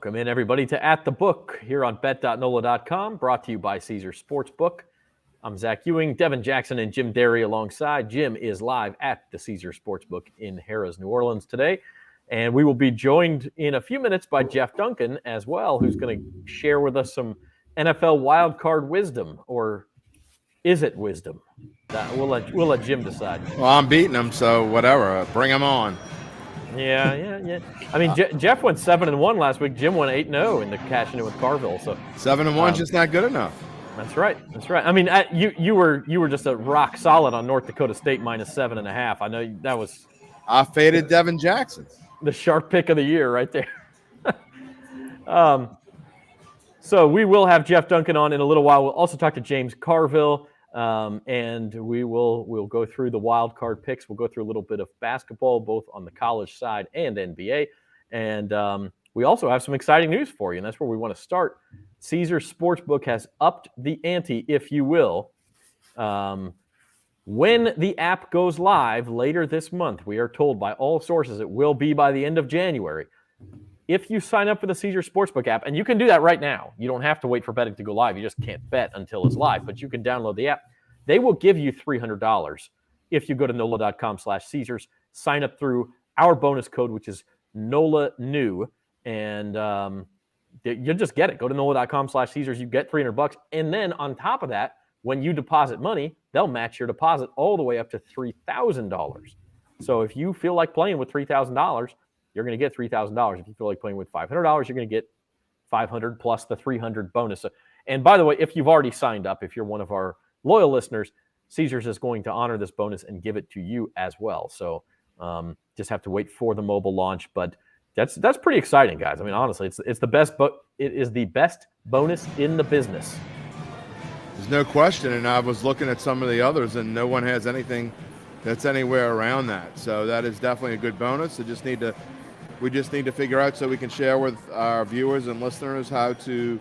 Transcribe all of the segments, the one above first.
Welcome in, everybody, to At the Book here on bet.NOLA.com, brought to you by Caesars Sportsbook. I'm Zach Ewing, Devin Jackson, and Jim Derry alongside. Jim is live at the Caesars Sportsbook in Harrah's, New Orleans today. And we will be joined in a few minutes by Jeff Duncan as well, who's going to share with us some NFL wildcard wisdom, or is it wisdom? We'll let Jim decide. Well, I'm beating him, so whatever. Bring him on. Yeah. I mean, Jeff went 7-1 last week. Jim went 8-0 in the cash in with Carville. So 7-1 just not good enough. That's right. I mean, you were just a rock solid on North Dakota State minus 7.5. I know that was. I faded Devin Jackson. The sharp pick of the year, right there. So we will have Jeff Duncan on in a little while. We'll also talk to James Carville. And we'll go through the wild card picks. We'll go through a little bit of basketball, both on the college side and NBA. And we also have some exciting news for you, and that's where we want to start. Caesars Sportsbook has upped the ante, if you will. When the app goes live later this month, we are told by all sources it will be by the end of January. If you sign up for the Caesars Sportsbook app, and you can do that right now. You don't have to wait for betting to go live. You just can't bet until it's live, but you can download the app. They will give you $300 if you go to NOLA.com/Caesars, sign up through our bonus code, which is NOLA-NEW, and you'll just get it. Go to NOLA.com/Caesars. You get $300. And then on top of that, when you deposit money, they'll match your deposit all the way up to $3,000. So if you feel like playing with $3,000, you're going to get $3,000. If you feel like playing with $500, you're going to get $500 plus the $300 bonus. And by the way, if you've already signed up, if you're one of our loyal listeners, Caesars is going to honor this bonus and give it to you as well. So just have to wait for the mobile launch. But that's pretty exciting, guys. I mean, honestly, it's the best, but it is the best bonus in the business. There's no question. And I was looking at some of the others, and no one has anything that's anywhere around that. So that is definitely a good bonus. We just need to figure out so we can share with our viewers and listeners how to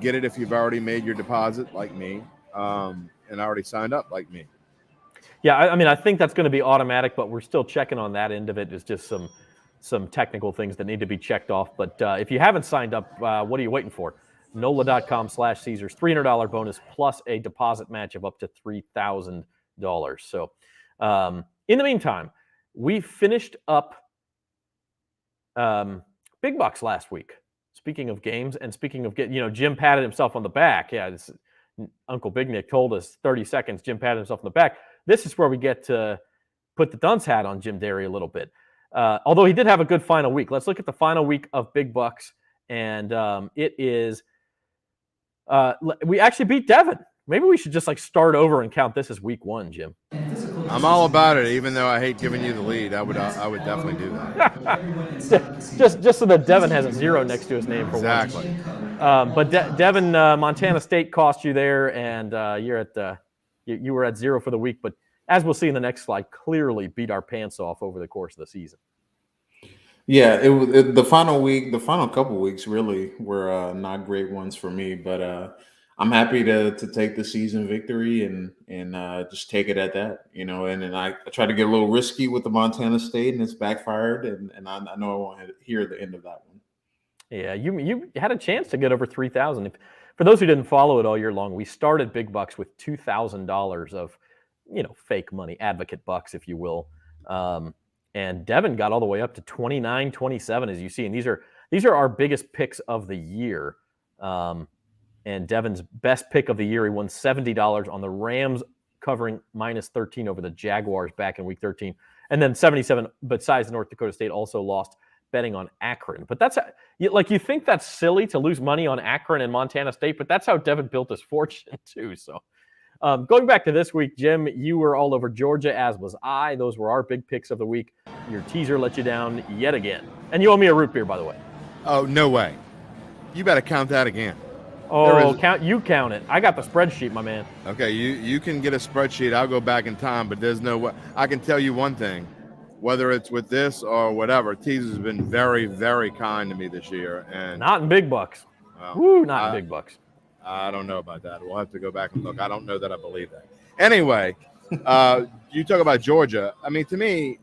get it if you've already made your deposit like me and already signed up like me. Yeah, I mean, I think that's going to be automatic, but we're still checking on that end of it. It's just some technical things that need to be checked off. But if you haven't signed up, what are you waiting for? NOLA.com/Caesars, $300 bonus plus a deposit match of up to $3,000. So in the meantime, we finished up Big Bucks last week. Speaking of games and speaking of Jim patted himself on the back. Yeah, Uncle Big Nick told us 30 seconds. Jim patted himself on the back. This is where we get to put the dunce hat on Jim Derry a little bit. Although he did have a good final week. Let's look at the final week of Big Bucks, and it is we actually beat Devin. Maybe we should just start over and count this as week one, Jim. I'm all about it, even though I hate giving you the lead. I would definitely do that. just so that Devin has a 0 next to his name for exactly. Once. But Devin, Montana State cost you there, and you were at 0 for the week. But as we'll see in the next slide, clearly beat our pants off over the course of the season. Yeah, the final couple weeks really were not great ones for me, but I'm happy to take the season victory and just take it at that, and then I tried to get a little risky with the Montana State, and it's backfired, and I know I won't hear the end of that one. Yeah, you had a chance to get over 3,000. For those who didn't follow it all year long, we started Big Bucks with $2,000 of fake money, advocate bucks, if you will. And Devin got all the way up to 29, 27, as you see. And these are our biggest picks of the year. And Devin's best pick of the year, he won $70 on the Rams covering minus 13 over the Jaguars back in week 13. And then 77, besides North Dakota State, also lost betting on Akron. But that's you think that's silly to lose money on Akron and Montana State, but that's how Devin built his fortune too. So going back to this week, Jim, you were all over Georgia, as was I. Those were our big picks of the week. Your teaser let you down yet again. And you owe me a root beer, by the way. Oh, no way. You better count that again. Oh, count it. I got the spreadsheet, my man. Okay, you can get a spreadsheet. I'll go back in time, but there's no way. I can tell you one thing. Whether it's with this or whatever, Teaser's has been very, very kind to me this year. And not in Big Bucks. Well, not in Big Bucks. I don't know about that. We'll have to go back and look. I don't know that I believe that. Anyway, you talk about Georgia. I mean, to me,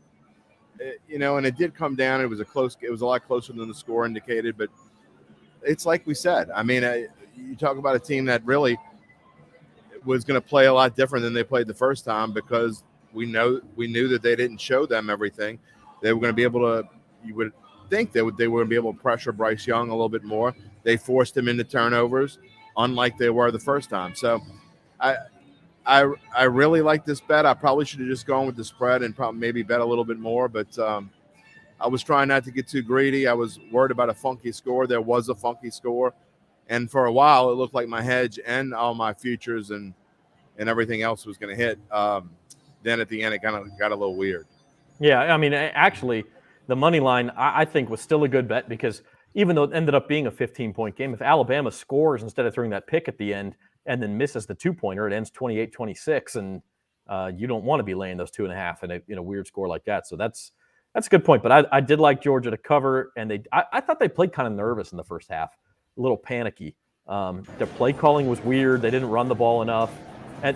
and it did come down. It was a lot closer than the score indicated, but it's like we said. I mean, you talk about a team that really was going to play a lot different than they played the first time because we knew that they didn't show them everything. They were going to be able to. You would think they were going to be able to pressure Bryce Young a little bit more. They forced him into turnovers, unlike they were the first time. So, I really like this bet. I probably should have just gone with the spread and probably maybe bet a little bit more, but I was trying not to get too greedy. I was worried about a funky score. There was a funky score, and for a while it looked like my hedge and all my futures and everything else was going to hit. Then at the end it kind of got a little weird. Yeah, I mean, actually, the money line I think was still a good bet because even though it ended up being a 15-point game, if Alabama scores instead of throwing that pick at the end and then misses the 2-pointer, it ends 28-26, and you don't want to be laying those 2.5 in a weird score like that. So that's a good point. But I did like Georgia to cover, and I thought they played kind of nervous in the first half, a little panicky. Their play calling was weird. They didn't run the ball enough.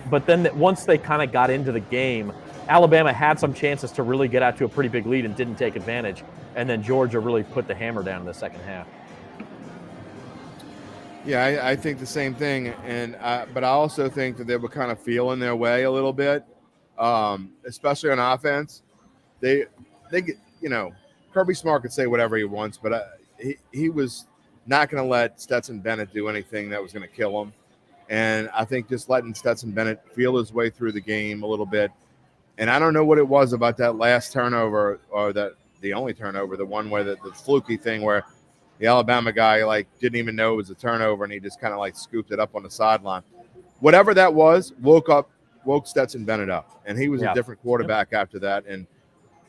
But then once they kind of got into the game, Alabama had some chances to really get out to a pretty big lead and didn't take advantage. And then Georgia really put the hammer down in the second half. Yeah, I think the same thing, but I also think that they were kind of feeling their way a little bit, especially on offense. They get, Kirby Smart could say whatever he wants, but he was not going to let Stetson Bennett do anything that was going to kill him. And I think just letting Stetson Bennett feel his way through the game a little bit. And I don't know what it was about that last turnover or the only turnover, the one where the fluky thing where the Alabama guy didn't even know it was a turnover and he just kind of scooped it up on the sideline. Whatever that was, woke Stetson Bennett up. And he was a different quarterback after that. And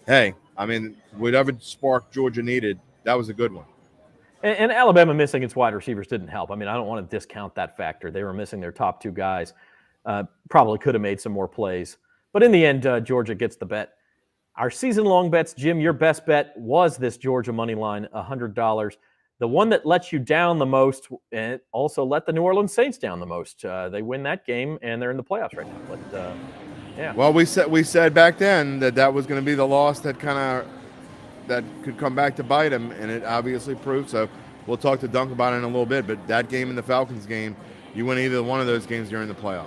hey, I mean, whatever spark Georgia needed, that was a good one. And Alabama missing its wide receivers didn't help. I mean, I don't want to discount that factor. They were missing their top two guys. Probably could have made some more plays. But in the end, Georgia gets the bet. Our season-long bets, Jim, your best bet was this Georgia money line, $100. The one that lets you down the most, and also let the New Orleans Saints down the most. They win that game, and they're in the playoffs right now. But, yeah. Well, we said back then that was going to be the loss that could come back to bite him, and it obviously proved. So we'll talk to Dunk about it in a little bit. But that game and the Falcons game, you win either one of those games during the playoffs.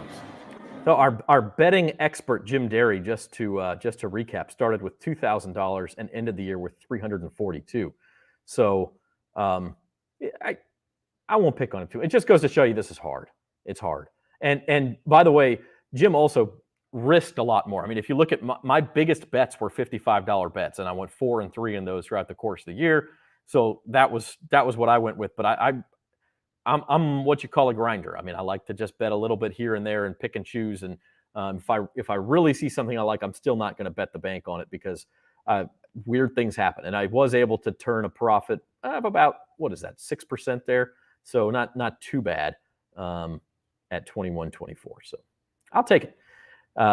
So our betting expert Jim Derry, just to recap, started with $2,000 and ended the year with $342. So I won't pick on him too. It just goes to show you this is hard. It's hard. And by the way, Jim also risked a lot more. I mean, if you look at my biggest bets were $55 bets, and I went 4 and 3 in those throughout the course of the year. So that was what I went with. But I'm what you call a grinder. I mean, I like to just bet a little bit here and there and pick and choose. And if I really see something I like, I'm still not going to bet the bank on it because weird things happen. And I was able to turn a profit of about 6% there. So not too bad at 21-24. So I'll take it.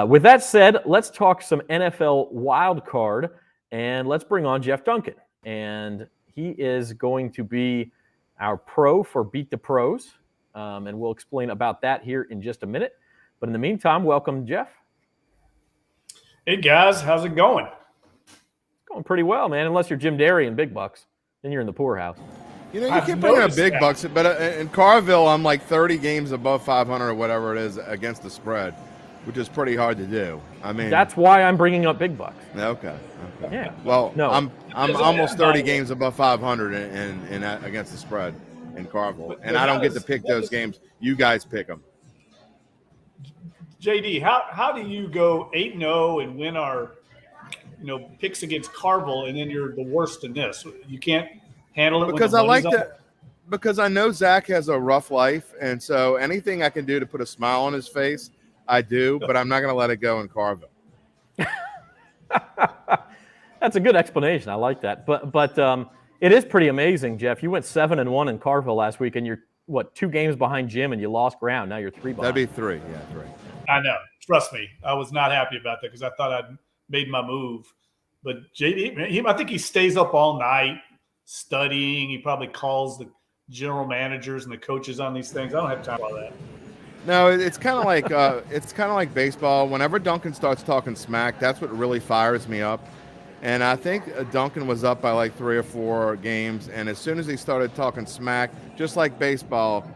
With that said, let's talk some NFL wild card, and let's bring on Jeff Duncan. And he is going to be our pro for Beat the Pros, and we'll explain about that here in just a minute. But in the meantime, welcome, Jeff. Hey, guys. How's it going? It's going pretty well, man, unless you're Jim Derry in big bucks. Then you're in the poorhouse. You keep bringing up big bucks, but in Carville, I'm 30 games above 500 or whatever it is against the spread, which is pretty hard to do. I mean, that's why I'm bringing up big bucks. Okay. Yeah. Well, no, I'm almost 30 games above 500 in against the spread in Carville, and I don't get to pick those games. You guys pick them. JD, how do you go 8-0 and win our picks against Carville, and then you're the worst in this? You can't handle it because I like that. Because I know Zach has a rough life, and so anything I can do to put a smile on his face, I do. But I'm not going to let it go in Carville. That's a good explanation. I like that. But it is pretty amazing, Jeff. You went 7-1 in Carville last week, and you're 2 games behind Jim, and you lost ground. Now you're 3 behind. That'd be 3. Yeah, 3. I know. Trust me, I was not happy about that because I thought I'd made my move. But JD, I think he stays up all night studying. He probably calls the general managers and the coaches on these things. I don't have time for all that. No, it's kind of like baseball. Whenever Duncan starts talking smack, that's what really fires me up. And I think Duncan was up by like 3 or 4 games. And as soon as he started talking smack, just like baseball,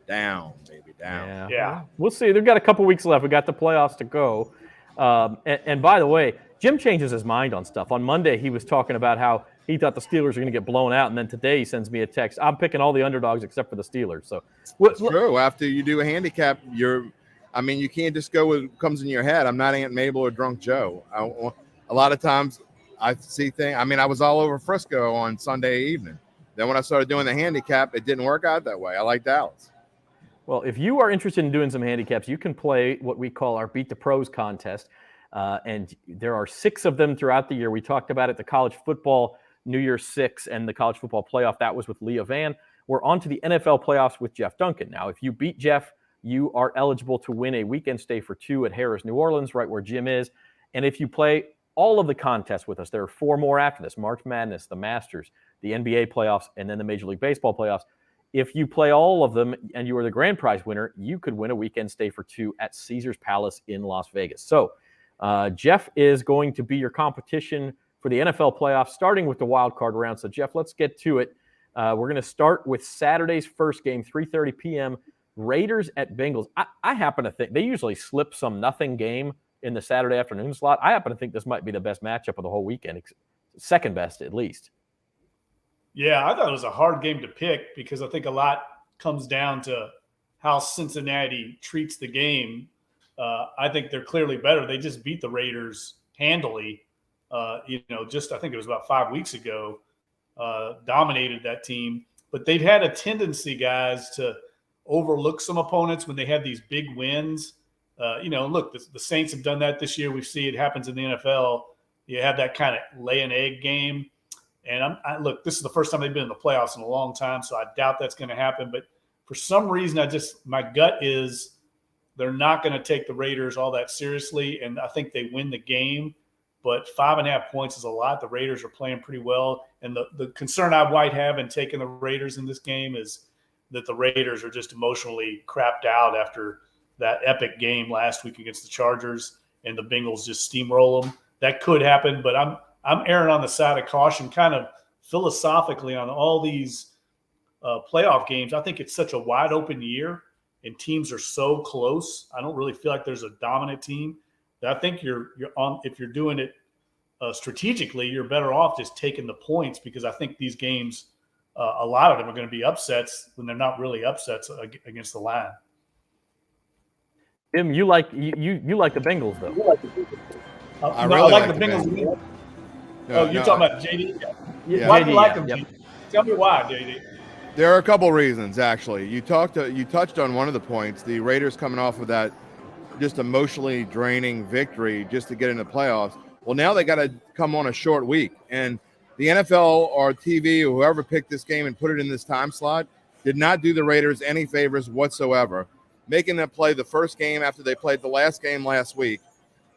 down, baby, down. Yeah. Yeah. Well, we'll see. They've got a couple weeks left. We got the playoffs to go. And by the way, Jim changes his mind on stuff. On Monday, he was talking about how he thought the Steelers were going to get blown out. And then today he sends me a text. I'm picking all the underdogs except for the Steelers. So It's true. After you do a handicap, you can't just go with what comes in your head. I'm not Aunt Mabel or Drunk Joe. A lot of times I see things. I was all over Frisco on Sunday evening. Then when I started doing the handicap, it didn't work out that way. I like Dallas. Well, if you are interested in doing some handicaps, you can play what we call our Beat the Pros contest. And there are 6 of them throughout the year. We talked about it, the college football New Year's 6 and the college football playoff. That was with Leah Van. We're on to the NFL playoffs with Jeff Duncan. Now, if you beat Jeff, you are eligible to win a weekend stay for 2 at Harrah's New Orleans, right where Jim is. And if you play all of the contests with us, there are 4 more after this: March Madness, the Masters, the NBA playoffs, and then the Major League Baseball playoffs. If you play all of them and you are the grand prize winner, you could win a weekend stay for 2 at Caesars Palace in Las Vegas. So Jeff is going to be your competition for the NFL playoffs, starting with the wild card round. So, Jeff, let's get to it. We're going to start with Saturday's first game, 3:30 p.m., Raiders at Bengals. I happen to think they usually slip some nothing game in the Saturday afternoon slot. I happen to think this might be the best matchup of the whole weekend, second best at least. Yeah, I thought it was a hard game to pick because I think a lot comes down to how Cincinnati treats the game. I think they're clearly better. They just beat the Raiders handily. I think it was about 5 weeks ago, dominated that team. But they've had a tendency, guys, to overlook some opponents when they have these big wins. Look, the Saints have done that this year. We see it happens in the NFL. You have that kind of lay an egg game. And look, this is the first time they've been in the playoffs in a long time, so I doubt that's going to happen. But for some reason, my gut is they're not going to take the Raiders all that seriously, and I think they win the game. But 5.5 points is a lot. The Raiders are playing pretty well. And the concern I might have in taking the Raiders in this game is that the Raiders are just emotionally crapped out after that epic game last week against the Chargers, and the Bengals just steamroll them. That could happen, but I'm erring on the side of caution, kind of philosophically on all these playoff games. I think it's such a wide open year and teams are so close. I don't really feel like there's a dominant team. I think if you're doing it strategically, you're better off just taking the points, because I think these games, a lot of them are going to be upsets when they're not really upsets against the line. Jim, you like the Bengals though. I really like the Bengals. No, you're talking about JD? Yeah. Why do you like them, Yep. JD? Tell me why, JD. There are a couple reasons, actually. You touched on one of the points. The Raiders coming off of that just emotionally draining victory just to get into the playoffs. Well, now they got to come on a short week. And the NFL or TV or whoever picked this game and put it in this time slot did not do the Raiders any favors whatsoever, making them play the first game after they played the last game last week.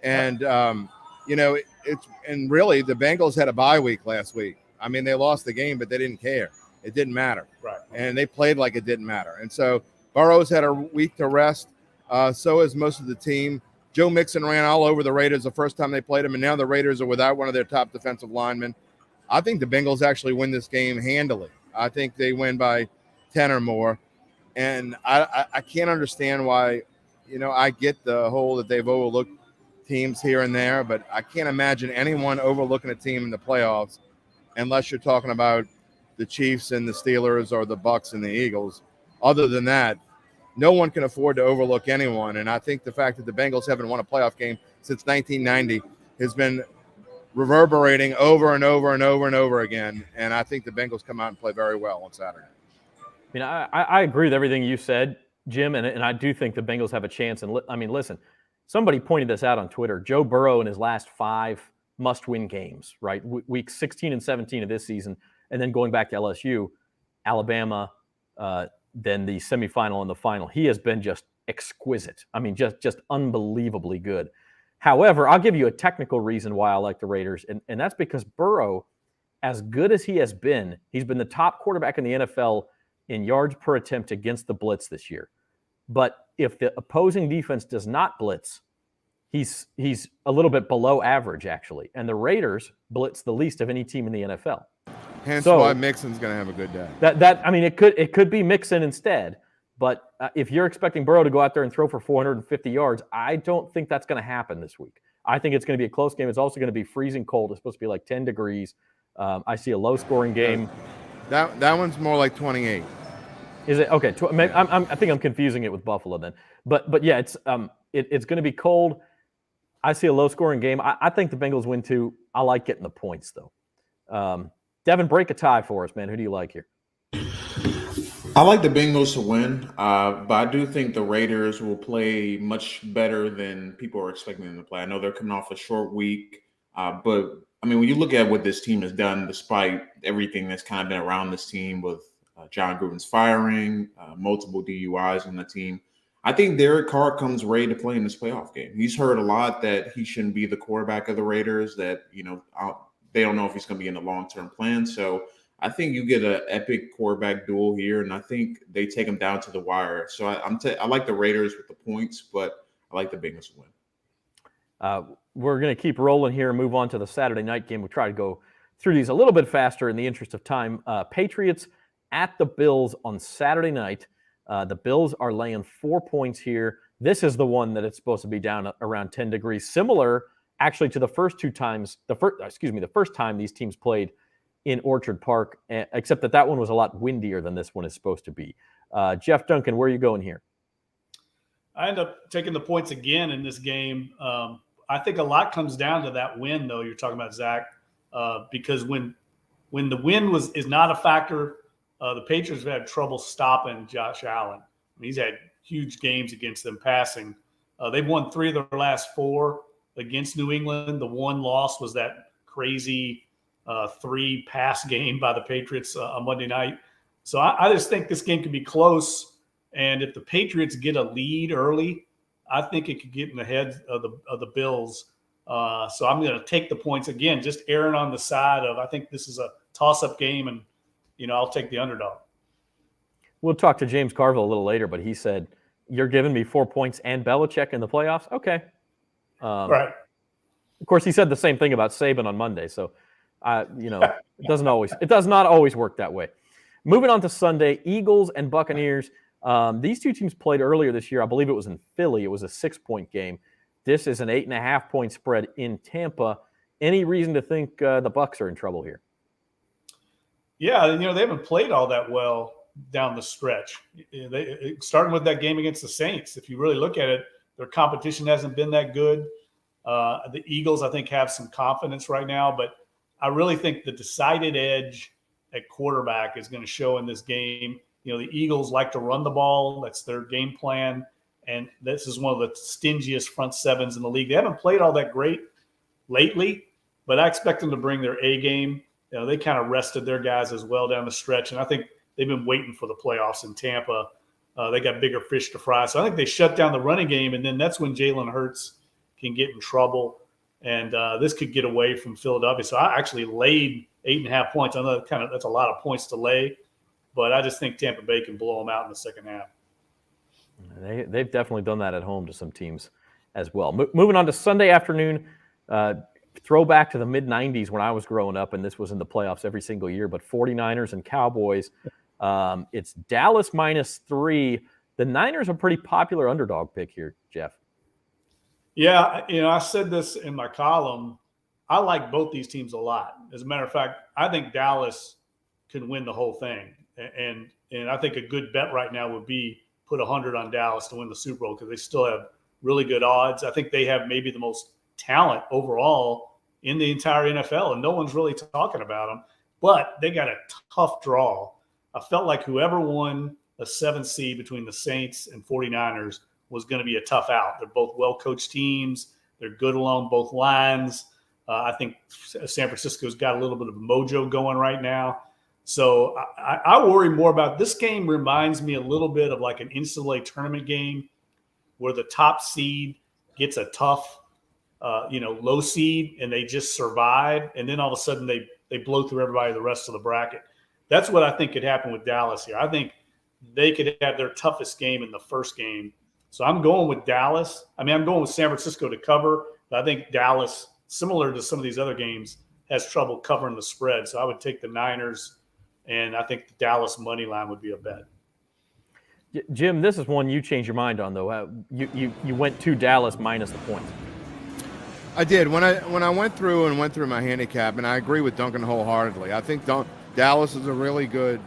And, and really the Bengals had a bye week last week. I mean, they lost the game, but they didn't care. It didn't matter. Right. And they played like it didn't matter. And so Burrow's had a week to rest. So has most of the team. Joe Mixon ran all over the Raiders the first time they played him, and now the Raiders are without one of their top defensive linemen. I think the Bengals actually win this game handily. I think they win by 10 or more. And I can't understand why, I get the whole that they've overlooked teams here and there, but I can't imagine anyone overlooking a team in the playoffs unless you're talking about the Chiefs and the Steelers or the Bucks and the Eagles. Other than that, no one can afford to overlook anyone. And I think the fact that the Bengals haven't won a playoff game since 1990 has been reverberating over and over and over and over again. And I think the Bengals come out and play very well on Saturday. I mean, I agree with everything you said, Jim, and I do think the Bengals have a chance. And listen, somebody pointed this out on Twitter. Joe Burrow in his last 5 must-win games, right? Week 16 and 17 of this season, and then going back to LSU, Alabama, then the semifinal and the final. He has been just exquisite. I mean, just unbelievably good. However, I'll give you a technical reason why I like the Raiders, and that's because Burrow, as good as he has been, he's been the top quarterback in the NFL in yards per attempt against the blitz this year. But if the opposing defense does not blitz, He's a little bit below average, actually. And the Raiders blitz the least of any team in the NFL. Hence So, why Mixon's going to have a good day. I mean, it could be Mixon instead. But if you're expecting Burrow to go out there and throw for 450 yards, I don't think that's going to happen this week. I think it's going to be a close game. It's also going to be freezing cold. It's supposed to be like 10 degrees. I see a low-scoring game. That one's more like 28. Is it okay? I think I'm confusing it with Buffalo then. But yeah, it's going to be cold. I see a low-scoring game. I think the Bengals win too. I like getting the points though. Devin, break a tie for us, man. Who do you like here? I like the Bengals to win, but I do think the Raiders will play much better than people are expecting them to play. I know they're coming off a short week, but I mean, when you look at what this team has done, despite everything that's kind of been around this team with John Gruden's firing, multiple DUIs on the team, I think Derek Carr comes ready to play in this playoff game. He's heard a lot that he shouldn't be the quarterback of the Raiders, that, they don't know if he's going to be in the long-term plan. So I think you get an epic quarterback duel here, and I think they take him down to the wire. So I like the Raiders with the points, but I like the Bengals to win. We're going to keep rolling here and move on to the Saturday night game. We'll try to go through these a little bit faster in the interest of time. Patriots at the Bills on Saturday night. The Bills are laying 4 points here. This is the one that it's supposed to be down around 10 degrees, similar actually to the first time these teams played in Orchard Park, except that one was a lot windier than this one is supposed to be. Jeff Duncan, where are you going here? I end up taking the points again in this game. I think a lot comes down to that win, though, you're talking about, Zach, because when the win is not a factor, the Patriots have had trouble stopping Josh Allen. I mean, he's had huge games against them passing. They've won 3 of their last 4 against New England. The one loss was that crazy 3-pass game by the Patriots on Monday night. So I just think this game could be close. And if the Patriots get a lead early, I think it could get in the head of the Bills. So I'm going to take the points again, just erring on the side of, I think this is a toss-up game, and I'll take the underdog. We'll talk to James Carville a little later, but he said, "You're giving me 4 points and Belichick in the playoffs." Okay. Right. Of course, he said the same thing about Saban on Monday. So, it does not always work that way. Moving on to Sunday, Eagles and Buccaneers. These two teams played earlier this year. I believe it was in Philly. It was a 6-point game. This is an 8.5-point spread in Tampa. Any reason to think the Bucs are in trouble here? Yeah, they haven't played all that well down the stretch. Starting with that game against the Saints, if you really look at it, their competition hasn't been that good. The Eagles, I think, have some confidence right now, but I really think the decided edge at quarterback is going to show in this game. The Eagles like to run the ball. That's their game plan. And this is one of the stingiest front sevens in the league. They haven't played all that great lately, but I expect them to bring their A game. They kind of rested their guys as well down the stretch. And I think they've been waiting for the playoffs in Tampa. They got bigger fish to fry. So I think they shut down the running game, and then that's when Jalen Hurts can get in trouble. And this could get away from Philadelphia. So I actually laid 8.5 points. I know that's a lot of points to lay, but I just think Tampa Bay can blow them out in the second half. They've definitely done that at home to some teams as well. Moving on to Sunday afternoon, throwback to the mid-'90s when I was growing up, and this was in the playoffs every single year, but 49ers and Cowboys. It's Dallas -3. The Niners are a pretty popular underdog pick here, Jeff. Yeah, I said this in my column. I like both these teams a lot. As a matter of fact, I think Dallas can win the whole thing. And I think a good bet right now would be put 100 on Dallas to win the Super Bowl because they still have really good odds. I think they have maybe the most talent overall in the entire NFL, and no one's really talking about them. But they got a tough draw. I felt like whoever won a 7th seed between the Saints and 49ers was going to be a tough out. They're both well-coached teams. They're good along both lines. I think San Francisco's got a little bit of mojo going right now. So I worry more about this game. Reminds me a little bit of like an NCAA tournament game where the top seed gets a tough, low seed, and they just survive. And then all of a sudden they blow through everybody the rest of the bracket. That's what I think could happen with Dallas here. I think they could have their toughest game in the first game. So I'm going with Dallas. I mean, I'm going with San Francisco to cover, but I think Dallas, similar to some of these other games, has trouble covering the spread. So I would take the Niners, and I think the Dallas money line would be a bet. Jim, this is one you changed your mind on, though. You went to Dallas minus the points. I did when I went through my handicap, and I agree with Duncan wholeheartedly. I think Dallas is a really good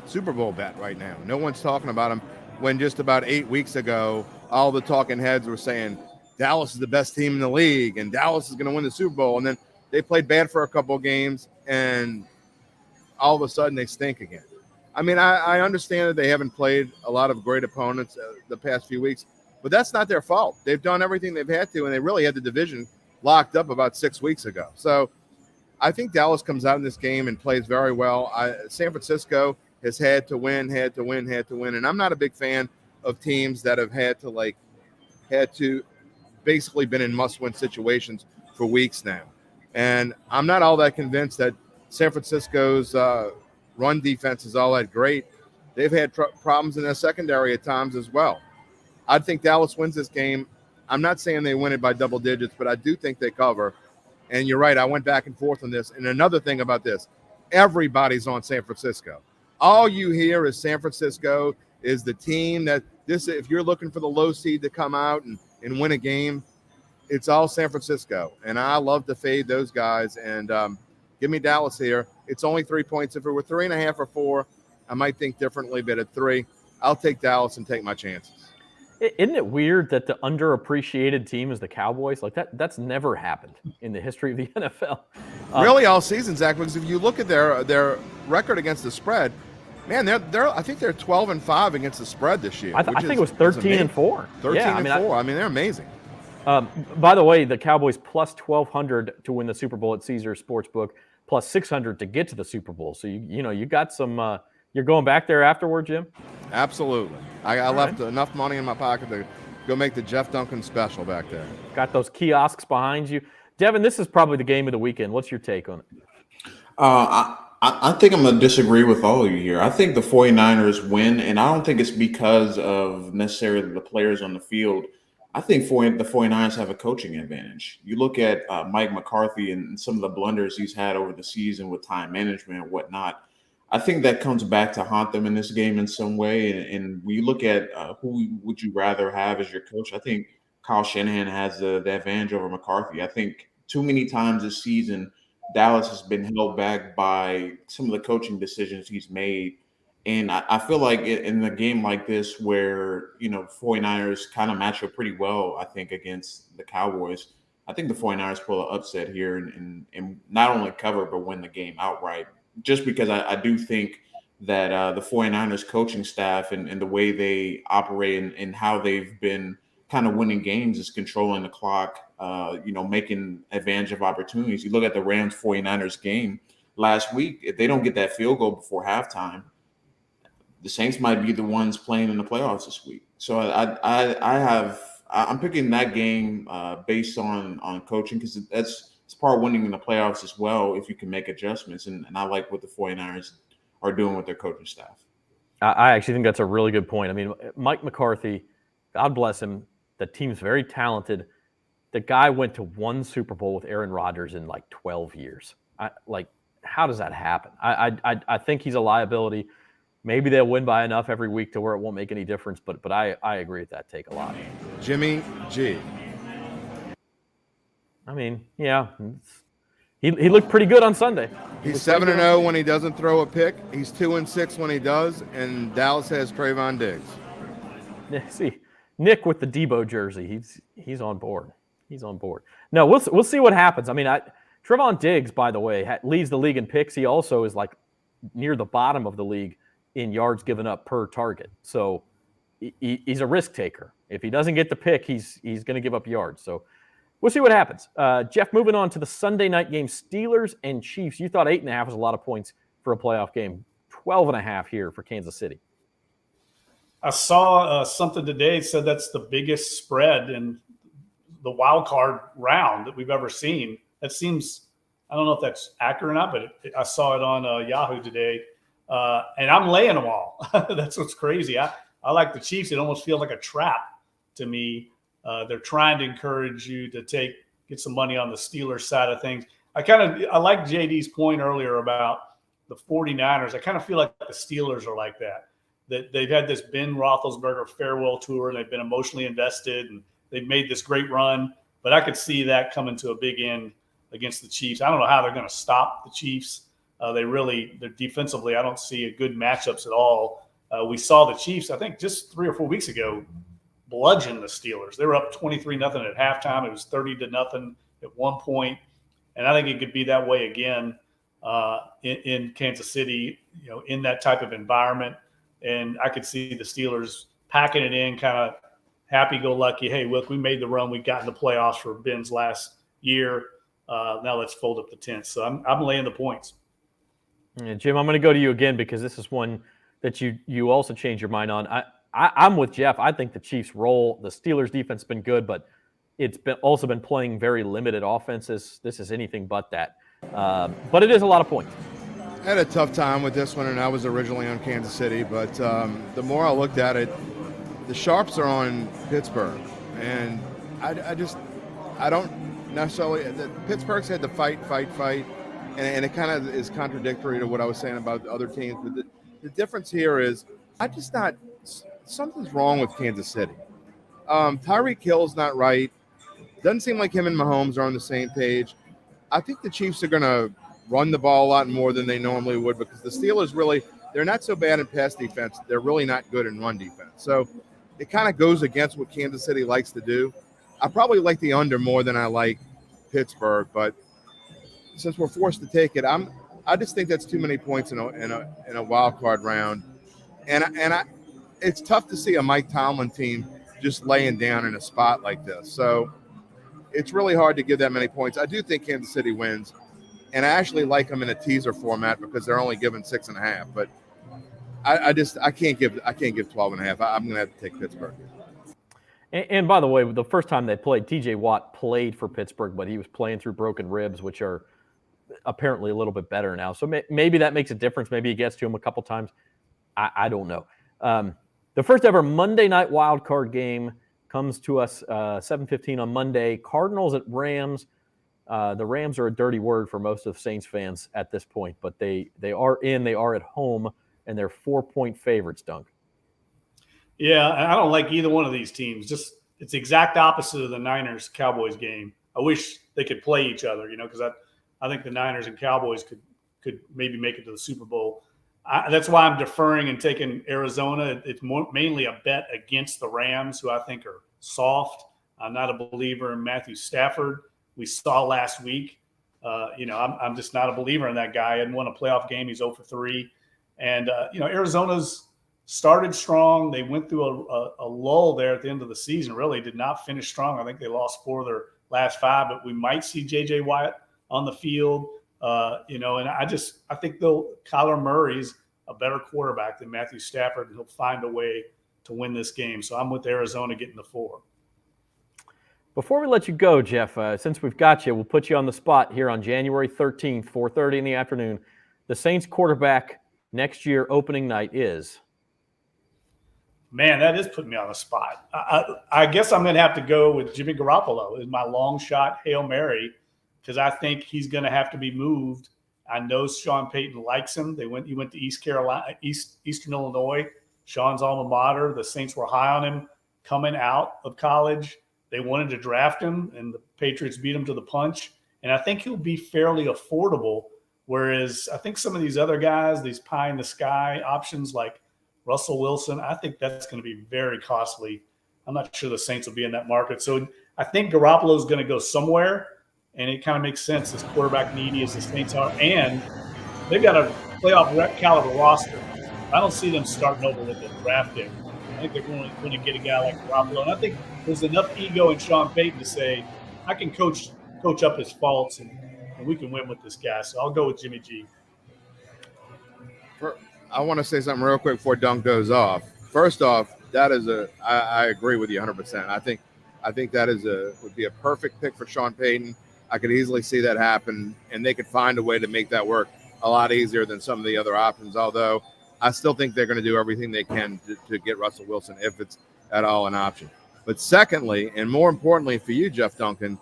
Super Bowl bet right now. No one's talking about them. When just about 8 weeks ago, all the talking heads were saying Dallas is the best team in the league and Dallas is going to win the Super Bowl, and then they played bad for a couple of games, and all of a sudden they stink again. I mean, I understand that they haven't played a lot of great opponents the past few weeks, but that's not their fault. They've done everything they've had to, and they really had the division locked up about 6 weeks ago. So I think Dallas comes out in this game and plays very well. San Francisco has had to win, and I'm not a big fan of teams that have had to basically been in must-win situations for weeks now. And I'm not all that convinced that San Francisco's run defense is all that great. They've had problems in their secondary at times as well. I think Dallas wins this game. I'm not saying they win it by double digits, but I do think they cover. And you're right, I went back and forth on this. And another thing about this, everybody's on San Francisco. All you hear is San Francisco is the team that this. If you're looking for the low seed to come out and win a game, it's all San Francisco. And I love to fade those guys. And give me Dallas here. It's only 3 points. If it were 3.5 or 4, I might think differently. But at 3, I'll take Dallas and take my chances. Isn't it weird that the underappreciated team is the Cowboys? Like that's never happened in the history of the NFL. Really, all season, Zach. Because if you look at their record against the spread, man, I think they're 12-5 against the spread this year. I think it was 13-4. 13-4. I mean, they're amazing. By the way, the Cowboys plus 1,200 to win the Super Bowl at Caesars Sportsbook, plus 600 to get to the Super Bowl. So you got some. You're going back there afterward, Jim? Absolutely. I left enough money in my pocket to go make the Jeff Duncan special back there. Got those kiosks behind you. Devin, this is probably the game of the weekend. What's your take on it? I think I'm going to disagree with all of you here. I think the 49ers win, and I don't think it's because of necessarily the players on the field. I think the 49ers have a coaching advantage. You look at Mike McCarthy and some of the blunders he's had over the season with time management and whatnot. I think that comes back to haunt them in this game in some way. And when you look at who would you rather have as your coach, I think Kyle Shanahan has the advantage over McCarthy. I think too many times this season, Dallas has been held back by some of the coaching decisions he's made. And I feel like in a game like this where, 49ers kind of match up pretty well, I think, against the Cowboys, I think the 49ers pull an upset here and not only cover but win the game outright. Just because I do think that the 49ers coaching staff and the way they operate and how they've been kind of winning games is controlling the clock, making advantage of opportunities. You look at the Rams-49ers game last week, if they don't get that field goal before halftime, the Saints might be the ones playing in the playoffs this week. So I'm picking that game based on coaching because it's part of winning in the playoffs as well if you can make adjustments. And I like what the 49ers are doing with their coaching staff. I actually think that's a really good point. I mean, Mike McCarthy, God bless him, the team's very talented. The guy went to one Super Bowl with Aaron Rodgers in like 12 years. How does that happen? I think he's a liability. Maybe they'll win by enough every week to where it won't make any difference, but I agree with that take a lot. Jimmy G. I mean, yeah, he looked pretty good on Sunday. He's 7-0 when he doesn't throw a pick. He's 2-6 when he does, and Dallas has Trayvon Diggs. Yeah, see, Nick with the Debo jersey, he's on board. He's on board. No, we'll see what happens. I mean, Trayvon Diggs, by the way, leads the league in picks. He also is like near the bottom of the league in yards given up per target. So he's a risk taker. If he doesn't get the pick, he's going to give up yards. So we'll see what happens. Jeff, moving on to the Sunday night game, Steelers and Chiefs. You thought 8.5 was a lot of points for a playoff game. 12.5 here for Kansas City. I saw something today said that's the biggest spread in the wild card round that we've ever seen. That seems, I don't know if that's accurate or not, but I saw it on Yahoo today. And I'm laying them all. That's what's crazy. I like the Chiefs. It almost feels like a trap to me. They're trying to encourage you to get some money on the Steelers side of things. I like JD's point earlier about the 49ers. I kind of feel like the Steelers are like that they've had this Ben Roethlisberger farewell tour, and they've been emotionally invested, and they've made this great run. But I could see that coming to a big end against the Chiefs. I don't know how they're going to stop the Chiefs. They're defensively, I don't see a good matchups at all. We saw the Chiefs, I think just 3 or 4 weeks ago, bludgeon the Steelers. They were up 23-0 at halftime. It was 30-0 at one point. And I think it could be that way again in Kansas City, in that type of environment. And I could see the Steelers packing it in, kind of happy-go-lucky. Hey, look, we made the run. We got in the playoffs for Ben's last year. Now let's fold up the tent. So I'm laying the points. Yeah, Jim, I'm going to go to you again because this is one that you also changed your mind on. I'm with Jeff. I think the Chiefs roll. The Steelers' defense has been good, but it's also been playing very limited offenses. This is anything but that. But it is a lot of points. I had a tough time with this one, and I was originally on Kansas City. But the more I looked at it, the sharps are on Pittsburgh. And I don't necessarily – Pittsburgh's had to fight. And it kind of is contradictory to what I was saying about the other teams. But the difference here is something's wrong with Kansas City. Tyreek Hill's not right. Doesn't seem like him and Mahomes are on the same page. I think the Chiefs are going to run the ball a lot more than they normally would because the Steelers they're not so bad in pass defense. They're really not good in run defense. So it kind of goes against what Kansas City likes to do. I probably like the under more than I like Pittsburgh, but since we're forced to take it, I just think that's too many points in a wild card round, and it's tough to see a Mike Tomlin team just laying down in a spot like this. So it's really hard to give that many points. I do think Kansas City wins, and I actually like them in a teaser format because they're only given 6.5. But I can't give 12.5. I'm going to have to take Pittsburgh. And by the way, the first time they played, T.J. Watt played for Pittsburgh, but he was playing through broken ribs, which are apparently a little bit better now. So maybe that makes a difference. Maybe he gets to him a couple times. I don't know. The first ever Monday night wild card game comes to us 7:15 on Monday. Cardinals at Rams. The Rams are a dirty word for most of Saints fans at this point, but they are at home, and they're 4-point favorites, Dunk. Yeah, I don't like either one of these teams. Just it's the exact opposite of the Niners-Cowboys game. I wish they could play each other, because I think the Niners and Cowboys could maybe make it to the Super Bowl. That's why I'm deferring and taking Arizona. It's mainly a bet against the Rams, who I think are soft. I'm not a believer in Matthew Stafford. We saw last week. I'm just not a believer in that guy. He hadn't won a playoff game. He's 0 for 3. And, Arizona's started strong. They went through a lull there at the end of the season, really did not finish strong. I think they lost 4 of their last 5, but we might see J.J. Watt on the field. And I think Kyler Murray's a better quarterback than Matthew Stafford, and he'll find a way to win this game. So I'm with Arizona getting the 4. Before we let you go, Jeff, since we've got you, we'll put you on the spot here on January 13th, 4:30 in the afternoon. The Saints quarterback next year opening night is? Man, that is putting me on the spot. I guess I'm going to have to go with Jimmy Garoppolo as my long shot Hail Mary, because I think he's going to have to be moved. I know Sean Payton likes him. He went to Eastern Illinois, Sean's alma mater. The Saints were high on him coming out of college. They wanted to draft him, and the Patriots beat him to the punch. And I think he'll be fairly affordable, whereas I think some of these other guys, these pie-in-the-sky options like Russell Wilson, I think that's going to be very costly. I'm not sure the Saints will be in that market. So I think Garoppolo is going to go somewhere, and it kind of makes sense as quarterback needy as the Saints are. And they've got a playoff caliber roster. I don't see them starting over with the draft pick. I think they're going to get a guy like Garoppolo. And I think there's enough ego in Sean Payton to say, I can coach up his faults, and we can win with this guy. So I'll go with Jimmy G. I want to say something real quick before Dunk goes off. First off, I agree with you 100%. I think that would be a perfect pick for Sean Payton. I could easily see that happen, and they could find a way to make that work a lot easier than some of the other options. Although I still think they're going to do everything they can to get Russell Wilson if it's at all an option. But secondly, and more importantly for you, Jeff Duncan,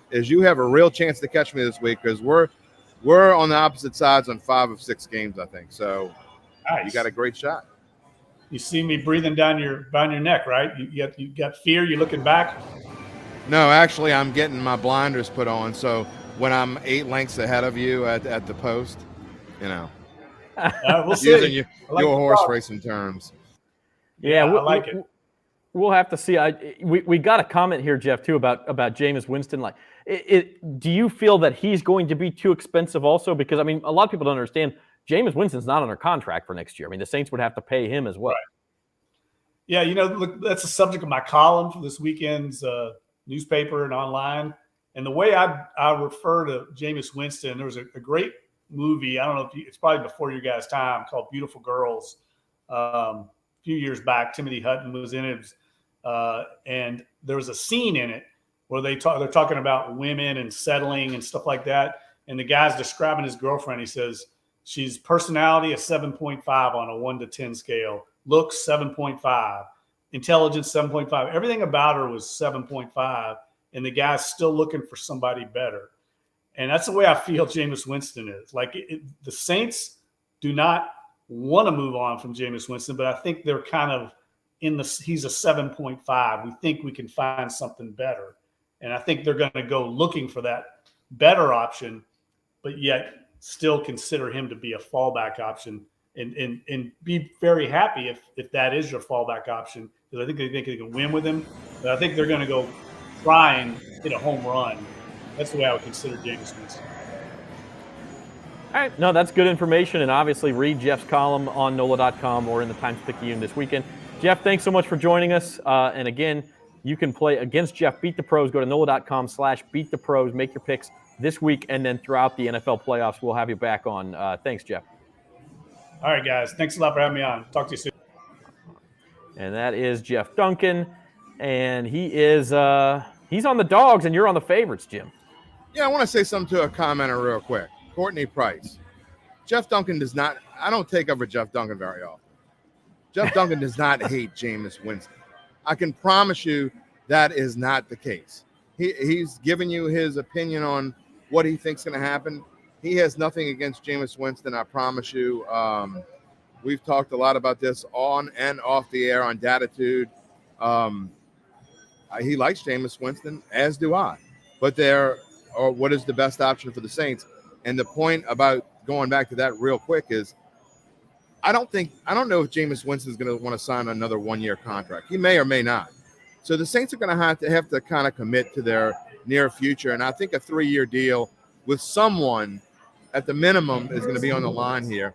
is you have a real chance to catch me this week because we're on the opposite sides on 5 of 6 games, I think. So Nice. you got a great shot. You see me breathing down your neck, right? You got fear. You're looking back. No, actually, I'm getting my blinders put on. So when I'm 8 lengths ahead of you at the post, you know, We'll see. using your like horse racing terms. Yeah, I like it. We'll have to see. We got a comment here, Jeff, too, about Jameis Winston. Like, do you feel that he's going to be too expensive also? Because, I mean, a lot of people don't understand Jameis Winston's not under contract for next year. I mean, the Saints would have to pay him as well. Right. Yeah, look, that's the subject of my column for this weekend's newspaper and online. And the way I refer to Jameis Winston, there was a great movie. I don't know if it's probably before your guys' time, called Beautiful Girls. A few years back, Timothy Hutton was in it. And there was a scene in it where they're talking about women and settling and stuff like that. And the guy's describing his girlfriend. He says, she's personality a 7.5 on a 1 to 10 scale. Looks 7.5. Intelligence 7.5. Everything about her was 7.5. And the guy's still looking for somebody better. And that's the way I feel Jameis Winston is. Like, the Saints do not want to move on from Jameis Winston, but I think they're kind of he's a 7.5. We think we can find something better. And I think they're going to go looking for that better option, but yet still consider him to be a fallback option and be very happy if that is your fallback option, because I think they can win with him. But I think they're going to go try and hit a home run. That's the way I would consider Jameis Winston. All right. No, that's good information. And obviously read Jeff's column on NOLA.com or in the Times-Picayune this weekend. Jeff, thanks so much for joining us. And again, you can play against Jeff, Beat the Pros. Go to NOLA.com/beatthepros. Make your picks this week and then throughout the NFL playoffs. We'll have you back on. Thanks, Jeff. All right, guys. Thanks a lot for having me on. Talk to you soon. And that is Jeff Duncan. And he is he's on the dogs and you're on the favorites, Jim. Yeah, I want to say something to a commenter real quick. Courtney Price. Jeff Duncan does not – I don't take up for Jeff Duncan very often. Jeff Duncan does not hate Jameis Winston. I can promise you that is not the case. He's giving you his opinion on what he thinks is going to happen. He has nothing against Jameis Winston, I promise you. We've talked a lot about this on and off the air on Datitude. He likes Jameis Winston, as do I. But what is the best option for the Saints? And the point about going back to that real quick is I don't know if Jameis Winston is going to want to sign another 1-year contract. He may or may not. So the Saints are going to have to kind of commit to their near future. And I think a 3-year deal with someone at the minimum is going to be on the line here.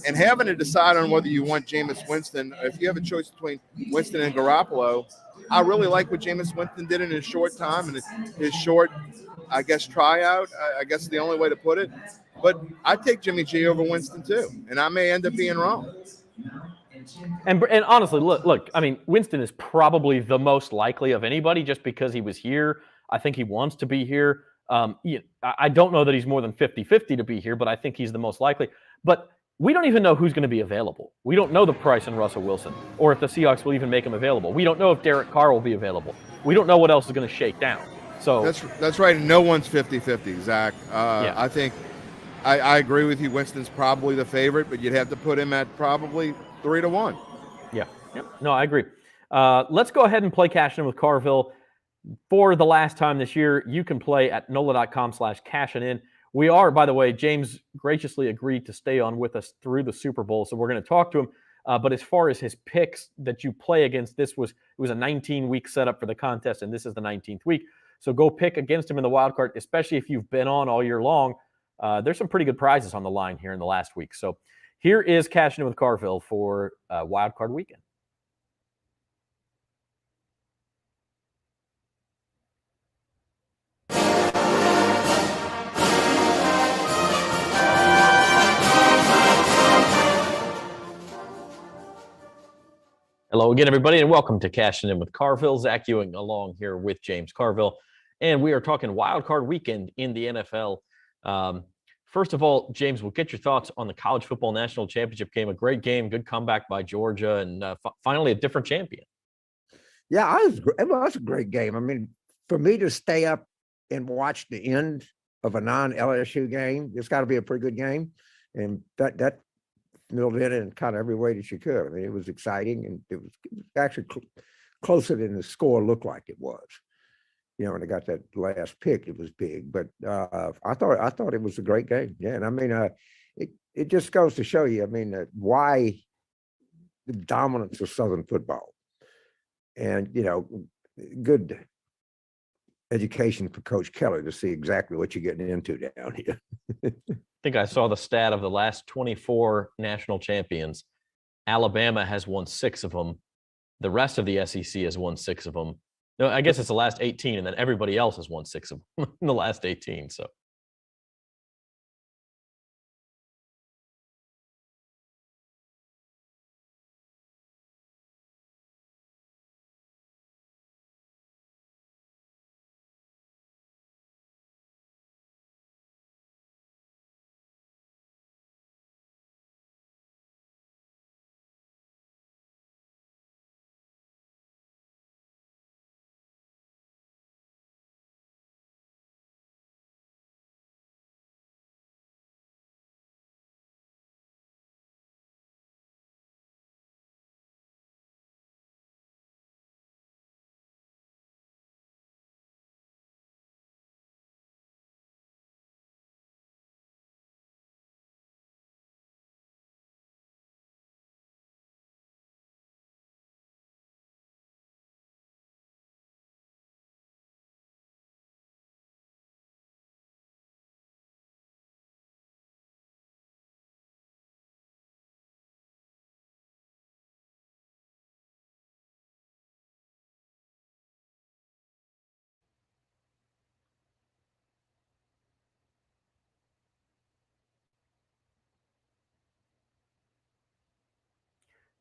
And having to decide on whether you want Jameis Winston, if you have a choice between Winston and Garoppolo, I really like what Jameis Winston did in his short time and his short, I guess, tryout. I guess is the only way to put it. But I take Jimmy G over Winston too, and I may end up being wrong. And honestly, look. I mean, Winston is probably the most likely of anybody, just because he was here. I think he wants to be here. I don't know that he's more than 50-50 to be here, but I think he's the most likely. But we don't even know who's going to be available. We don't know the price on Russell Wilson, or if the Seahawks will even make him available. We don't know if Derek Carr will be available. We don't know what else is going to shake down. So that's right. No one's 50-50, Zach. Yeah. I think I agree with you. Winston's probably the favorite, but you'd have to put him at probably 3-1. Yeah. No, I agree. Let's go ahead and play Cash In with Carville. For the last time this year, you can play at NOLA.com/cashing-in. We are, by the way, James graciously agreed to stay on with us through the Super Bowl, so we're going to talk to him. But as far as his picks that you play against, it was a 19-week setup for the contest, and this is the 19th week. So go pick against him in the wild card, especially if you've been on all year long. There's some pretty good prizes on the line here in the last week. So here is Cashing In with Carville for wild card weekend. Hello again, everybody, and welcome to Cashing In with Carville. Zach Ewing along here with James Carville, and we are talking wild card weekend in the NFL. First of all, James, we'll get your thoughts on the college football national championship game. A great game, good comeback by Georgia, and finally a different champion. Yeah, it was a great game. I mean, for me to stay up and watch the end of a non-LSU game, it's got to be a pretty good game. And that filled in kind of every way that you could. I mean, it was exciting, and it was actually closer than the score looked like it was. When they got that last pick, it was big. But I thought it was a great game. Yeah, and I mean, it just goes to show you, I mean, why the dominance of Southern football. And, good education for Coach Kelly to see exactly what you're getting into down here. I think I saw the stat of the last 24 national champions. Alabama has won 6 of them. The rest of the SEC has won 6 of them. No, I guess it's the last 18, and then everybody else has won 6 of them in the last 18. So.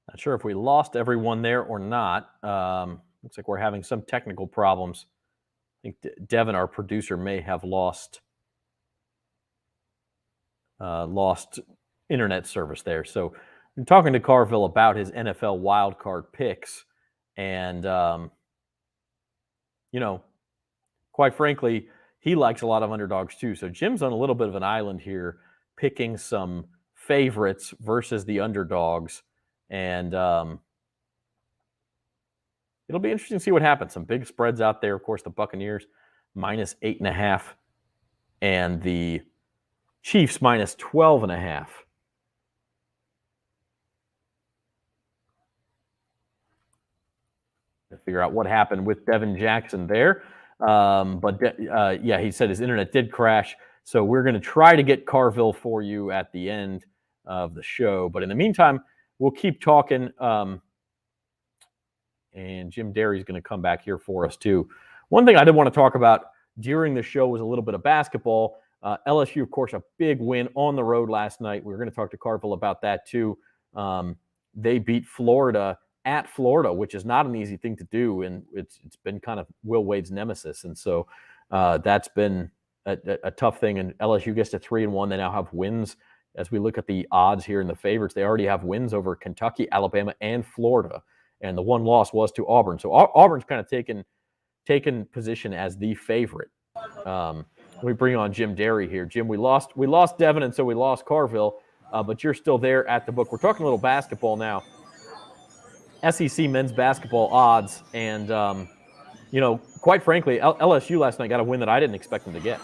Not sure if we lost everyone there or not. Looks like we're having some technical problems. I think Devin, our producer, may have lost internet service there. So I'm talking to Carville about his NFL wildcard picks. And, quite frankly, he likes a lot of underdogs too. So Jim's on a little bit of an island here, picking some favorites versus the underdogs. And it'll be interesting to see what happens. Some big spreads out there. Of course, the Buccaneers -8.5 and the Chiefs -12.5. To figure out what happened with Devin Jackson there. He said his internet did crash. So we're going to try to get Carville for you at the end of the show. But in the meantime, we'll keep talking, and Jim Derry's going to come back here for us, too. One thing I did want to talk about during the show was a little bit of basketball. LSU, of course, a big win on the road last night. We were going to talk to Carville about that, too. They beat Florida at Florida, which is not an easy thing to do, and it's been kind of Will Wade's nemesis. And so that's been a tough thing, and LSU gets to 3-1. They now have wins. As we look at the odds here in the favorites, they already have wins over Kentucky, Alabama, and Florida. And the one loss was to Auburn. So Auburn's kind of taken position as the favorite. Let me bring on Jim Derry here. Jim, we lost Devin, and so we lost Carville, but you're still there at the book. We're talking a little basketball now. SEC men's basketball odds. And, quite frankly, LSU last night got a win that I didn't expect them to get.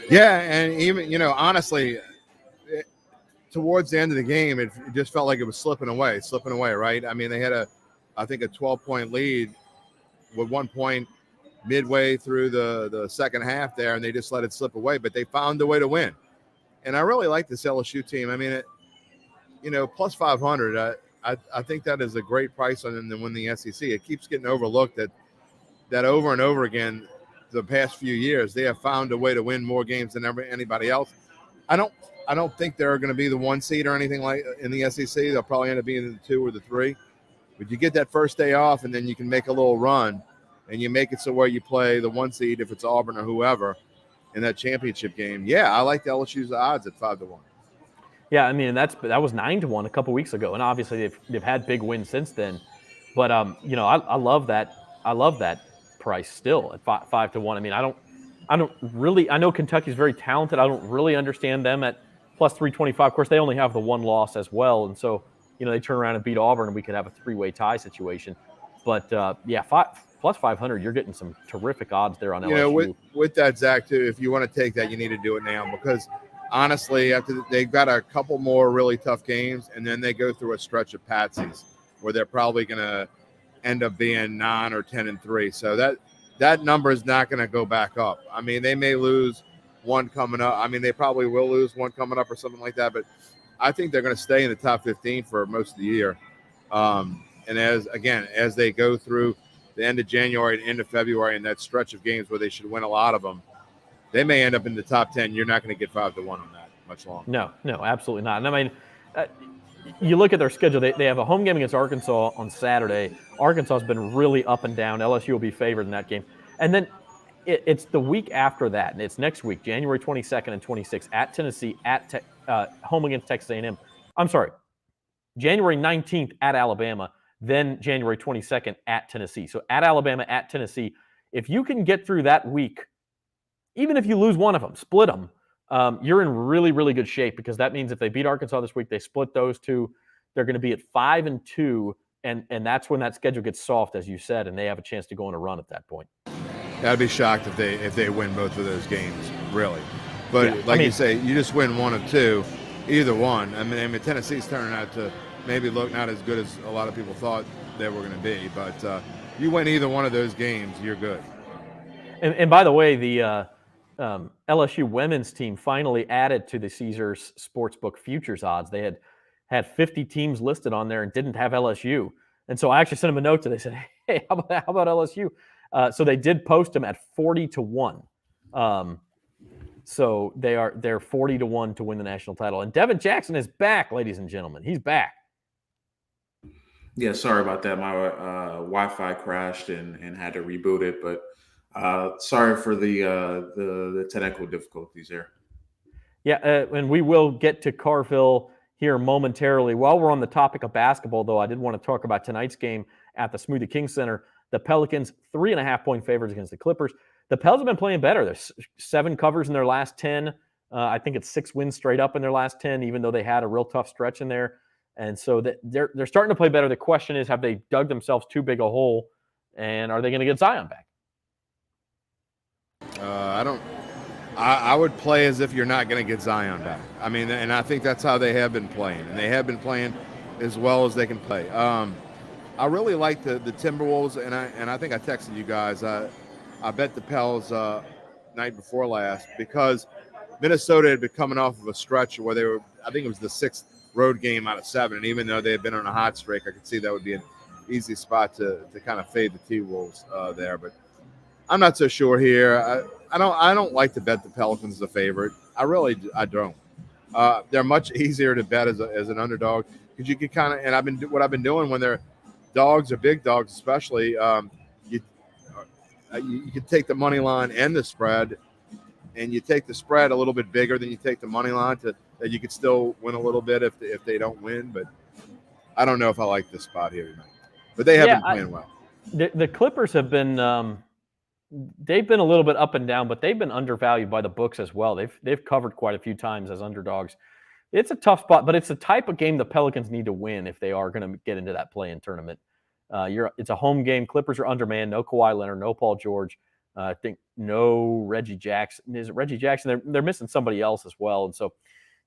Yeah, and even, honestly, towards the end of the game, it just felt like it was slipping away, right? I mean, they had I think a 12-point lead with 1 point midway through the second half there, and they just let it slip away, but they found a way to win. And I really like this LSU team. I mean, plus 500, I think that is a great price on them to win the SEC. It keeps getting overlooked that over and over again the past few years, they have found a way to win more games than anybody else. I don't think they're going to be the 1 seed or anything like in the SEC. They'll probably end up being the 2 or the 3. But you get that first day off, and then you can make a little run, and you make it so where you play the 1 seed if it's Auburn or whoever, in that championship game. Yeah, I like the LSU's odds at 5-1. Yeah, I mean, that was 9-1 a couple weeks ago, and obviously they've had big wins since then. But I love that. I love that price still at 5-1. I mean, I don't really. I know Kentucky's very talented. I don't really understand them at plus 325. Of course, they only have the one loss as well, and so they turn around and beat Auburn, and we could have a three-way tie situation. But plus 500, you're getting some terrific odds there on LSU. With that, Zach, too, if you want to take that, you need to do it now because honestly, after they've got a couple more really tough games, and then they go through a stretch of patsies where they're probably going to end up being 9 or 10-3. So that number is not going to go back up. I mean, they may lose one coming up. I mean, they probably will lose one coming up or something like that. But I think they're going to stay in the top 15 for most of the year. And as they go through the end of January and end of February and that stretch of games where they should win a lot of them, they may end up in the top 10. You're not going to get 5-1 on that much longer. No, absolutely not. And I mean, you look at their schedule. They have a home game against Arkansas on Saturday. Arkansas has been really up and down. LSU will be favored in that game. And then it's the week after that, and it's next week, January 22nd and 26th, at Tennessee, home against Texas A&M. I'm sorry, January 19th at Alabama, then January 22nd at Tennessee. So at Alabama, at Tennessee. If you can get through that week, even if you lose one of them, split them, you're in really, really good shape because that means if they beat Arkansas this week, they split those two, they're going to be at 5-2, and that's when that schedule gets soft, as you said, and they have a chance to go on a run at that point. I'd be shocked if they win both of those games, really. But you say, you just win one of two, either one. I mean, Tennessee's turning out to maybe look not as good as a lot of people thought they were going to be. But you win either one of those games, you're good. And by the way, the LSU women's team finally added to the Caesars Sportsbook futures odds. They had 50 teams listed on there and didn't have LSU. And so I actually sent them a note today. Said, hey, how about LSU? So they did post them at 40-1. So they're 40-1 to win the national title. And Devin Jackson is back, ladies and gentlemen. He's back. Yeah, sorry about that. My Wi-Fi crashed and had to reboot it, but sorry for the technical difficulties there. Yeah, and we will get to Carville here momentarily. While we're on the topic of basketball, though, I did want to talk about tonight's game at the Smoothie King Center. The Pelicans, 3.5-point favorites against the Clippers. The Pels have been playing better. There's 7 covers in their last 10. I think it's 6 wins straight up in their last 10, even though they had a real tough stretch in there. And so they're starting to play better. The question is, have they dug themselves too big a hole, and are they going to get Zion back? I would play as if you're not going to get Zion back. I mean, and I think that's how they have been playing, and they have been playing as well as they can play. I really like the Timberwolves, and I think I texted you guys. I bet the Pels night before last because Minnesota had been coming off of a stretch where they were. I think it was the 6th road game out of 7, and even though they had been on a hot streak, I could see that would be an easy spot to kind of fade the T-Wolves there. But I'm not so sure here. I don't like to bet the Pelicans as a favorite. I don't. They're much easier to bet as an underdog because you can kind of, and what I've been doing when they're dogs or big dogs, especially, you can take the money line and the spread, and you take the spread a little bit bigger than you take the money line that you could still win a little bit if they don't win. But I don't know if I like this spot here tonight. But they have been playing well. The Clippers have been they've been a little bit up and down, but they've been undervalued by the books as well. They've covered quite a few times as underdogs. It's a tough spot, but it's the type of game the Pelicans need to win if they are going to get into that play-in tournament. It's a home game. Clippers are undermanned. No Kawhi Leonard, no Paul George. I think no Reggie Jackson. Is it Reggie Jackson? They're missing somebody else as well. And so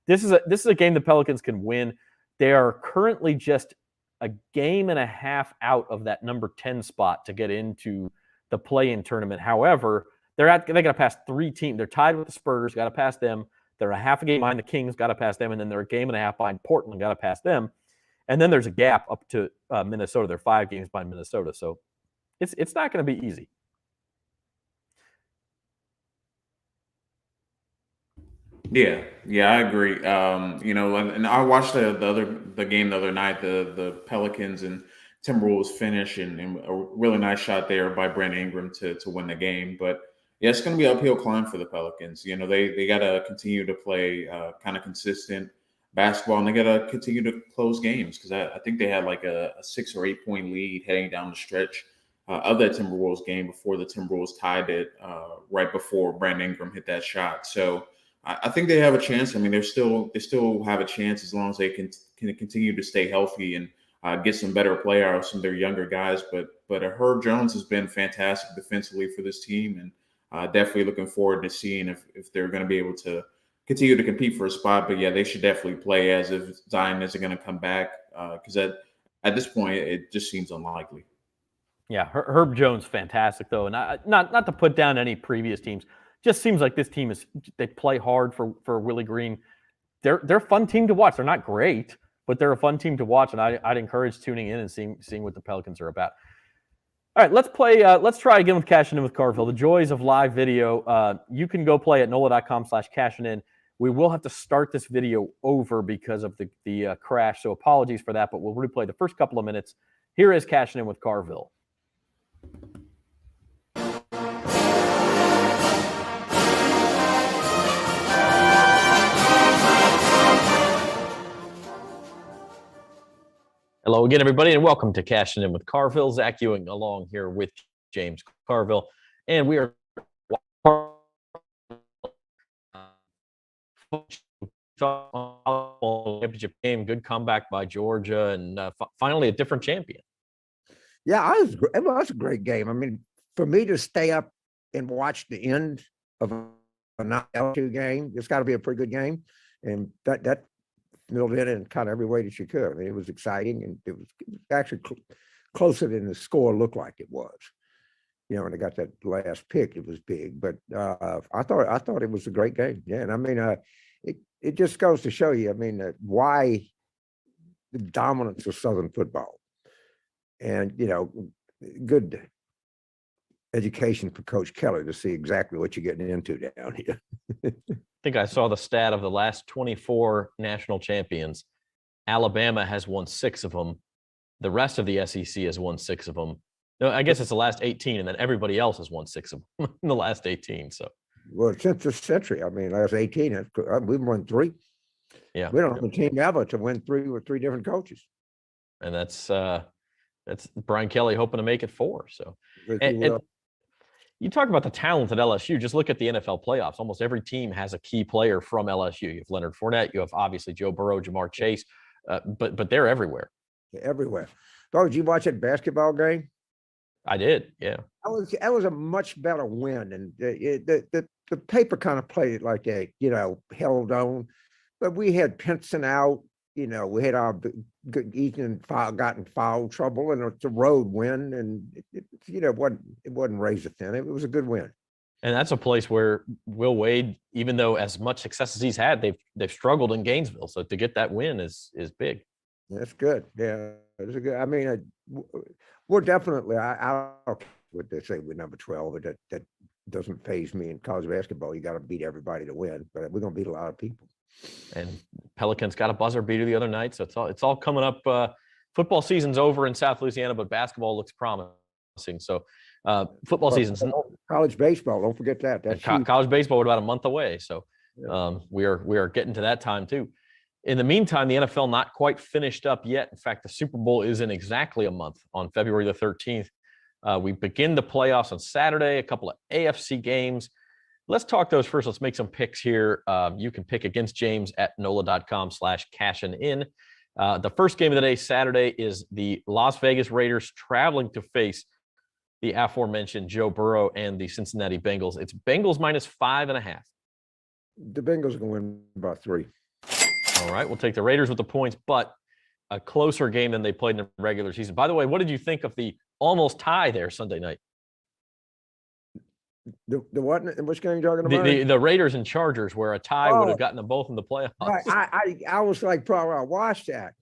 this is a game the Pelicans can win. They are currently just a game and a half out of that number 10 spot to get into the play-in tournament. However, they got to pass 3 teams. They're tied with the Spurs, got to pass them. They're a half a game behind the Kings, got to pass them. And then they're a game and a half behind Portland, got to pass them. And then there's a gap up to Minnesota. They're 5 games behind Minnesota. So it's not going to be easy. Yeah, I agree. And I watched the game the other night, the Pelicans and Timberwolves finish, and a really nice shot there by Brandon Ingram to win the game. But Yeah, it's going to be an uphill climb for the Pelicans. You know, they got to continue to play kind of consistent basketball, and they got to continue to close games because I think they had like a 6 or 8 point lead heading down the stretch of that Timberwolves game before the Timberwolves tied it right before Brandon Ingram hit that shot. So I think they have a chance. I mean, they still have a chance as long as they can continue to stay healthy and get some better play out of some of their younger guys. But Herb Jones has been fantastic defensively for this team, and definitely looking forward to seeing if they're going to be able to continue to compete for a spot. But yeah, they should definitely play as if Zion isn't going to come back because at this point it just seems unlikely. Yeah, Herb Jones, fantastic though, and not to put down any previous teams. Just seems like this team they play hard for Willie Green. They're a fun team to watch. They're not great, but they're a fun team to watch, and I'd encourage tuning in and seeing what the Pelicans are about. All right, let's play. Let's try again with Cashing In with Carville. The joys of live video. You can go play at NOLA.com/cashing in. We will have to start this video over because of the crash, so apologies for that, but we'll replay the first couple of minutes. Here is Cashing In with Carville. Hello again, everybody, and welcome to Cashing In with Carville. Zach Ewing along here with James Carville, and we are championship game. Good comeback by Georgia, and finally a different champion. Yeah, it was a great game. I mean, for me to stay up and watch the end of a LSU game, it's got to be a pretty good game, and that milled in kind of every way that you could. I mean, it was exciting, and it was actually closer than the score looked like it was. You know, when they got that last pick, it was big. But I thought it was a great game. Yeah, and I mean, it just goes to show you, I mean, why the dominance of Southern football, and you know, good education for Coach Kelly to see exactly what you're getting into down here. I think I saw the stat of the last 24 national champions. Alabama has won 6 of them. The rest of the SEC has won 6 of them. No, I guess it's the last 18, and then everybody else has won 6 of them in the last 18. So, well, since the century, I mean, last 18, we've won 3. Yeah, we don't have a team ever to win 3 with 3 different coaches. And that's Brian Kelly hoping to make it 4. So, and you talk about the talent at LSU. Just look at the NFL playoffs. Almost every team has a key player from LSU. You have Leonard Fournette. You have obviously Joe Burrow, Jamar Chase, but they're everywhere. They're everywhere. Oh, did you watch that basketball game? I did. Yeah. That was a much better win, and the paper kind of played it like they, you know, held on, but we had Pinson out. You know, we had our good Ethan got in foul trouble, and it's a road win, and you know, it wasn't razor thin. It was a good win. And that's a place where Will Wade, even though as much success as he's had, they've struggled in Gainesville. So to get that win is big. That's good. Yeah, it's a good. I mean, we're definitely. I don't care what they say with number 12, but that doesn't faze me in college basketball. You got to beat everybody to win, but we're gonna beat a lot of people. And Pelicans got a buzzer beater the other night, so it's all coming up. Football season's over in South Louisiana, but basketball looks promising. So football season's college baseball. Don't forget that. That's college baseball. We're about a month away, so we are getting to that time too. In the meantime, the NFL not quite finished up yet. In fact, the Super Bowl is in exactly a month on February the 13th. We begin the playoffs on Saturday. A couple of AFC games. Let's talk those first. Let's make some picks here. You can pick against James at NOLA.com/cashing-in. The first game of the day, Saturday, is the Las Vegas Raiders traveling to face the aforementioned Joe Burrow and the Cincinnati Bengals. It's Bengals -5.5. The Bengals are going to win by 3. All right, we'll take the Raiders with the points, but a closer game than they played in the regular season. By the way, what did you think of the almost tie there Sunday night? The what? Which game are you talking about? The Raiders and Chargers, where a tie would have gotten them both in the playoffs. Right. I was like, probably I watched that,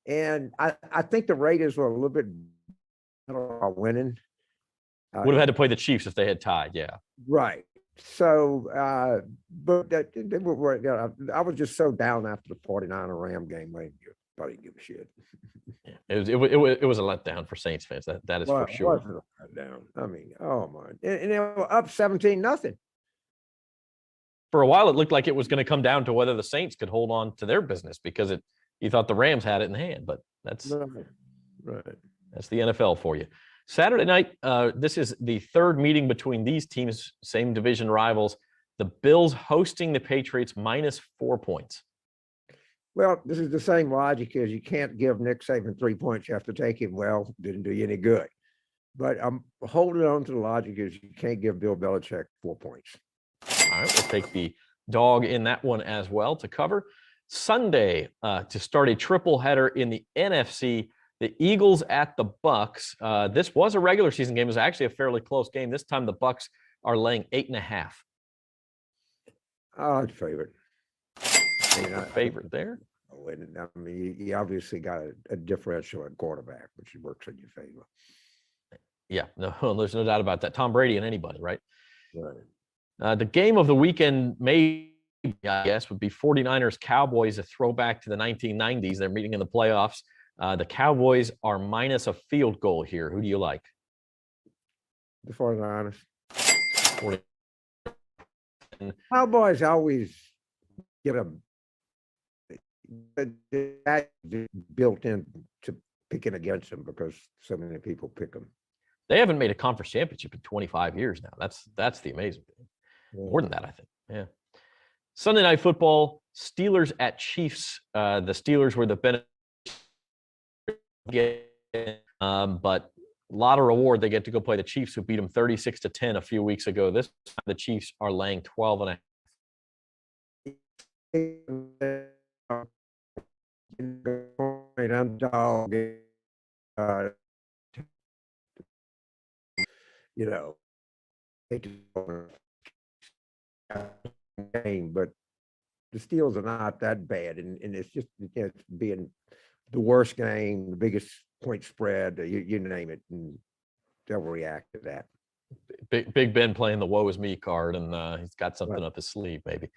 and I think the Raiders were a little bit better winning. Would have had to play the Chiefs if they had tied. Yeah. Right. So, but I was just so down after the 49er Ram game. probably give a shit. It was a letdown for Saints fans. That is Well, for it sure. wasn't a letdown. I mean, oh my, and they were up 17-0. For a while, it looked like it was going to come down to whether the Saints could hold on to their business because you thought the Rams had it in hand, but that's Right. that's the NFL for you. Saturday night, this is the third meeting between these teams, same division rivals. The Bills hosting the Patriots -4 points. Well, this is the same logic as you can't give Nick Saban 3 points. You have to take him. Well, didn't do you any good. But I'm holding on to the logic is you can't give Bill Belichick 4 points. All right, we'll take the dog in that one as well to cover. Sunday, to start a triple header in the NFC, the Eagles at the Bucks. This was a regular season game. It was actually a fairly close game. This time the Bucks are laying 8.5. I'd favor it. Favorite there. I mean, you obviously got a differential at quarterback, which works in your favor. Yeah, no, there's no doubt about that. Tom Brady and anybody, right? Right. The game of the weekend, maybe, I guess, would be 49ers Cowboys, a throwback to the 1990s. They're meeting in the playoffs. The Cowboys are minus a field goal here. Who do you like? The 49ers. 40. Cowboys always get built in to picking against them because so many people pick them. They haven't made a conference championship in 25 years now. That's the amazing thing. Yeah. More than that, I think. Yeah. Sunday night football, Steelers at Chiefs. The Steelers were the benefit, but a lot of reward. They get to go play the Chiefs, who beat them 36-10 a few weeks ago. This time the Chiefs are laying 12.5. You know, game, but the Steelers are not that bad, and it's just it's being the worst game, the biggest point spread, you name it, and they'll react to that. Big Ben playing the woe is me card, and he's got something up his sleeve, maybe.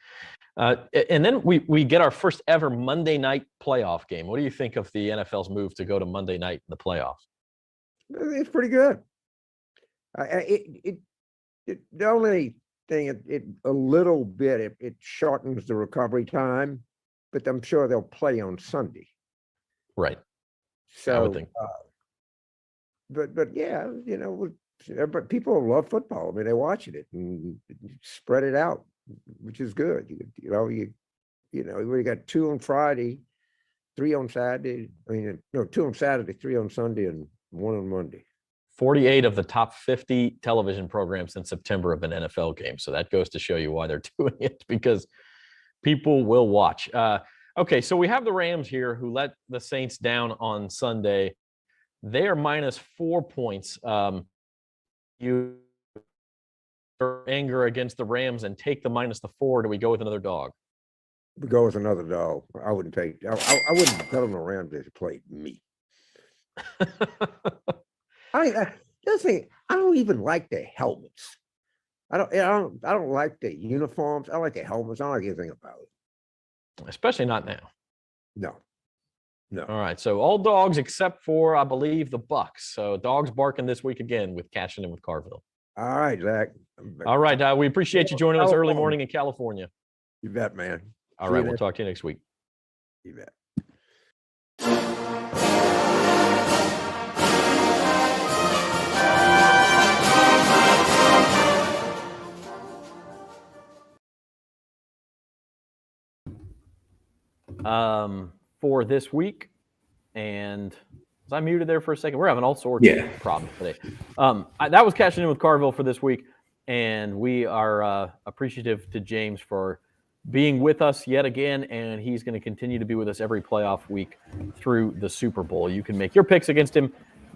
And then we get our first ever Monday night playoff game. What do you think of the NFL's move to go to Monday night in the playoffs? It's pretty good. The only thing, it a little bit, it shortens the recovery time, but I'm sure they'll play on Sunday. Right. So, I would think. But yeah, you know, but people love football. I mean, they're watching it and spread it out, which is good. We got 2 on Friday, 3 on Saturday. I mean, no, 2 on Saturday, 3 on Sunday, and 1 on Monday. 48 of the top 50 television programs in September have been NFL games. So that goes to show you why they're doing it, because people will watch. Okay, so we have the Rams here who let the Saints down on Sunday. They are -4 points. You anger against the Rams and take the -4. Do we go with another dog? We go with another dog. I wouldn't take. I wouldn't bet on the Rams to play me. The other thing, I don't even like the helmets. I don't like the uniforms. I like the helmets. I don't like anything about it. Especially not now. No. All right, so all dogs except for, I believe, the Bucks. So dogs barking this week again with cashing in with Carville. All right, Zach. All right, we appreciate you joining us early morning in California. You bet, man. All right, we'll talk to you next week. You bet. For this week, and was I muted there for a second? We're having all sorts of problems today. That was Cashing In with Carville for this week, and we are appreciative to James for being with us yet again, and he's going to continue to be with us every playoff week through the Super Bowl. You can make your picks against him.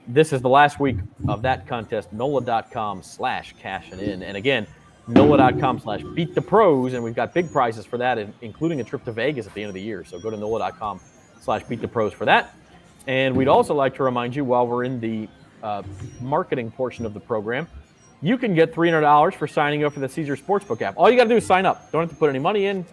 This is the last week of that contest, NOLA.com/cashing-in. And again, NOLA.com/beatthepros, and we've got big prizes for that, including a trip to Vegas at the end of the year. So go to NOLA.com/beatthepros for that. And we'd also like to remind you, while we're in the marketing portion of the program, you can get $300 for signing up for the Caesars Sportsbook app. All you got to do is sign up. Don't have to put any money in.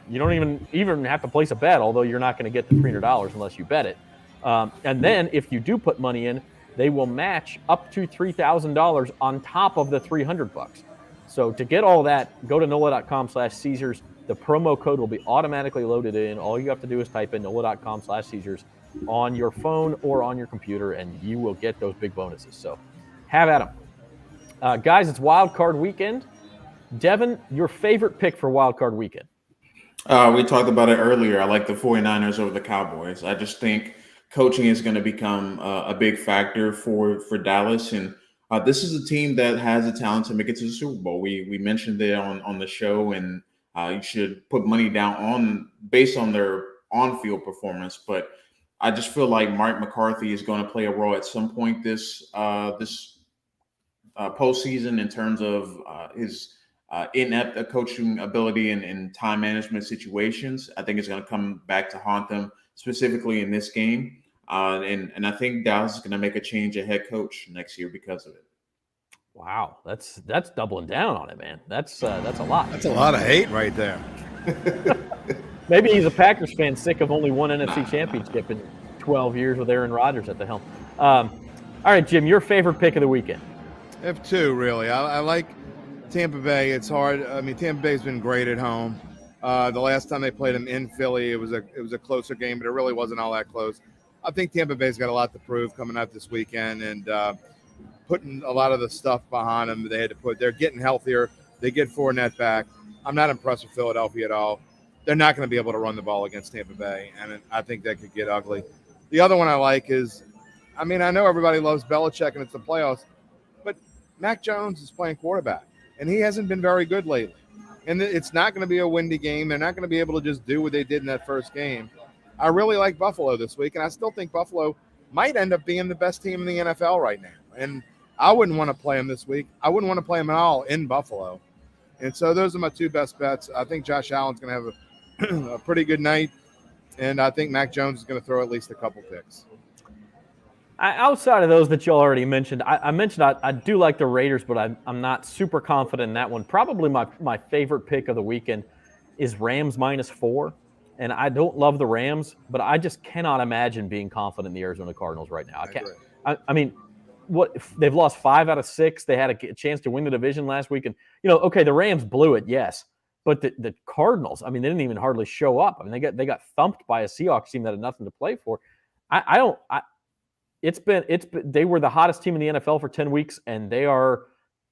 You don't even have to place a bet, although you're not going to get the $300 unless you bet it. And then if you do put money in, they will match up to $3,000 on top of the $300. So to get all that, go to NOLA.com/Caesars. The promo code will be automatically loaded in. All you have to do is type in NOLA.com/Caesars on your phone or on your computer, and you will get those big bonuses. So have at them. Guys, it's Wild Card Weekend. Devin, your favorite pick for Wild Card Weekend? We talked about it earlier. I like the 49ers over the Cowboys. I just think coaching is going to become a big factor for Dallas. And this is a team that has the talent to make it to the Super Bowl. We mentioned it on the show, and you should put money down based on their on-field performance. But I just feel like Mike McCarthy is going to play a role at some point this postseason in terms of his inept coaching ability and time management situations. I think it's going to come back to haunt them, specifically in this game. And I think Dallas is going to make a change at head coach next year because of it. Wow, that's doubling down on it, man. That's a lot. That's a lot of hate right there. Maybe he's a Packers fan, sick of only one NFC championship in 12 years with Aaron Rodgers at the helm. All right, Jim, your favorite pick of the weekend? I have two, really. I like Tampa Bay. It's hard. I mean, Tampa Bay's been great at home. The last time they played them in Philly, it was a closer game, but it really wasn't all that close. I think Tampa Bay's got a lot to prove coming up this weekend, and putting a lot of the stuff behind them they had to put. They're getting healthier. They get Fournette back. I'm not impressed with Philadelphia at all. They're not going to be able to run the ball against Tampa Bay, and I think that could get ugly. The other one I like is, I mean, I know everybody loves Belichick and it's the playoffs, but Mac Jones is playing quarterback, and he hasn't been very good lately. And it's not going to be a windy game. They're not going to be able to just do what they did in that first game. I really like Buffalo this week, and I still think Buffalo might end up being the best team in the NFL right now. And I wouldn't want to play them this week. I wouldn't want to play them at all in Buffalo. And so those are my two best bets. I think Josh Allen's going to have a pretty good night, and I think Mac Jones is going to throw at least a couple picks. Outside of those that you already mentioned, I mentioned I do like the Raiders, but I'm not super confident in that one. Probably my favorite pick of the weekend is Rams -4. And I don't love the Rams, but I just cannot imagine being confident in the Arizona Cardinals right now. I can't. I mean, what they've lost 5 out of 6. They had a chance to win the division last week, and okay, the Rams blew it, yes, but the Cardinals, I mean, they didn't even hardly show up. I mean, they got thumped by a Seahawks team that had nothing to play for. They were the hottest team in the NFL for 10 weeks, and they are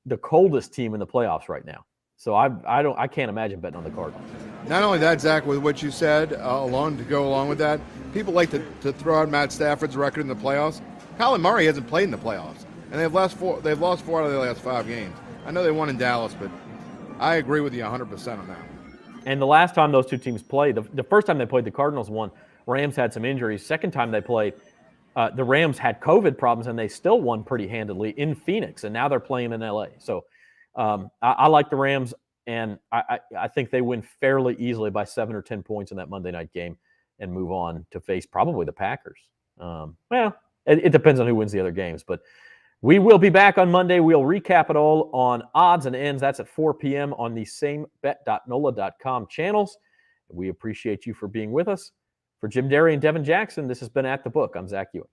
the coldest team in the playoffs right now. So I can't imagine betting on the Cardinals. Not only that, Zach, with what you said, to go along with that, people like to throw out Matt Stafford's record in the playoffs. Kyler Murray hasn't played in the playoffs, and they've lost 4 out of their last 5 games. I know they won in Dallas, but I agree with you 100% on that. And the last time those two teams played, the first time they played, the Cardinals won. Rams had some injuries. Second time they played, the Rams had COVID problems, and they still won pretty handedly in Phoenix, and now they're playing in LA. So I like the Rams, and I think they win fairly easily by 7 or 10 points in that Monday night game and move on to face probably the Packers. It depends on who wins the other games, but we will be back on Monday. We'll recap it all on odds and ends. That's at 4 p.m. on the same bet.NOLA.com channels. We appreciate you for being with us. For Jim Derry and Devin Jackson, this has been At the Book. I'm Zach Ewing.